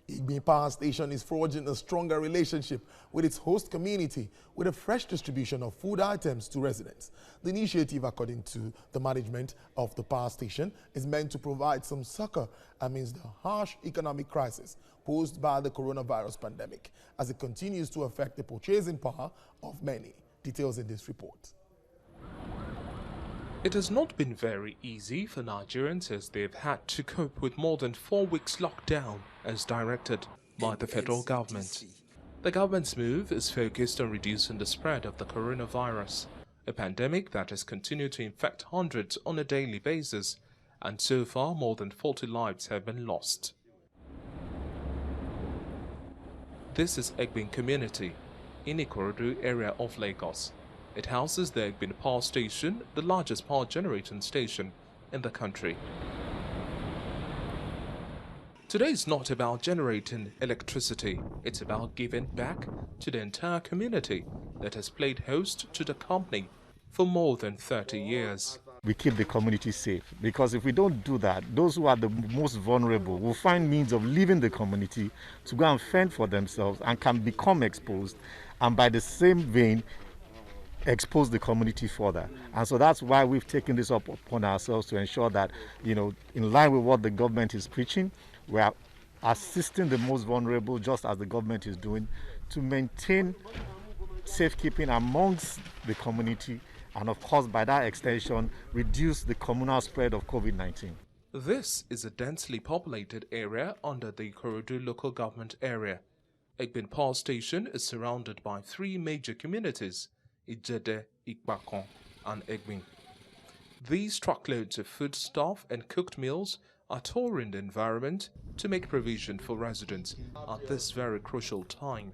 Egbin Power Station is forging a stronger relationship with its host community with a fresh distribution of food items to residents. The initiative, according to the management of the power station, is meant to provide some succor amidst the harsh economic crisis posed by the coronavirus pandemic as it continues to affect the purchasing power of many. Details in this report. It has not been very easy for Nigerians as they've had to cope with more than 4 weeks lockdown as directed by the federal government. The government's move is focused on reducing the spread of the coronavirus, a pandemic that has continued to infect hundreds on a daily basis, and so far more than 40 lives have been lost. This is Egbin community in Ikorodu area of Lagos. It houses the Egbin Power Station, the largest power generating station in the country. Today is not about generating electricity, it's about giving back to the entire community that has played host to the company for more than 30 years. We keep the community safe, because if we don't do that, those who are the most vulnerable will find means of leaving the community to go and fend for themselves and can become exposed, and by the same vein expose the community further. And so that's why we've taken this up upon ourselves to ensure that, in line with what the government is preaching, we are assisting the most vulnerable, just as the government is doing, to maintain safekeeping amongst the community, and of course, by that extension, reduce the communal spread of COVID-19. This is a densely populated area under the Ikorodu local government area. Egbin Power Station is surrounded by 3 major communities: Ijede, Ikpakon, and Egbin. These truckloads of foodstuff and cooked meals are touring the environment to make provision for residents at this very crucial time.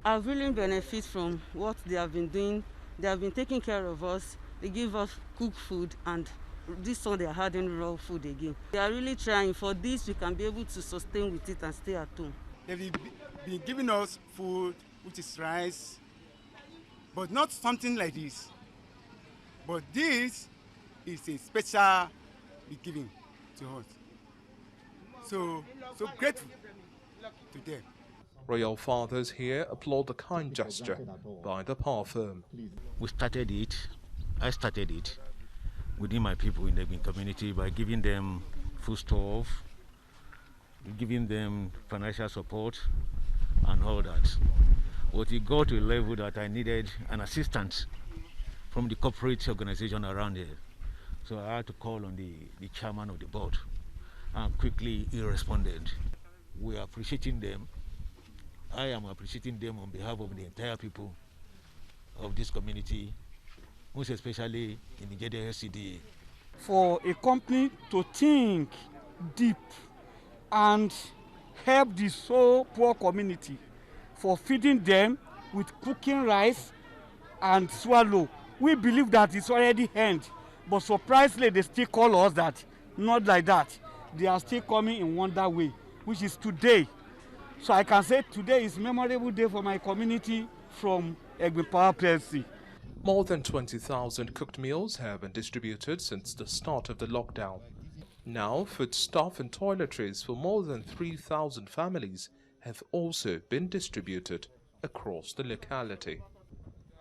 I really benefit from what they have been doing. They have been taking care of us. They give us cooked food, and this one they are adding raw food again. They are really trying. For this, we can be able to sustain with it and stay at home. They've been giving us food, which is rice, but not something like this. But this is a special giving to us. So grateful to them. Royal fathers here applaud the kind gesture by the power firm. I started it within my people in the Egbin community by giving them foodstuff, giving them financial support and all that. But it got to a level that I needed an assistant from the corporate organization around here. So I had to call on the chairman of the board, and quickly he responded. We are appreciating them. I am appreciating them on behalf of the entire people of this community, most especially in the JDSCD. For a company to think deep and help the so poor community, for feeding them with cooking rice and swallow, we believe that it's already end. But surprisingly, they still call us that, not like that. They are still coming in one that way, which is today. So I can say today is a memorable day for my community from Egbin Power Plc. More than 20,000 cooked meals have been distributed since the start of the lockdown. Now, foodstuff and toiletries for more than 3,000 families have also been distributed across the locality.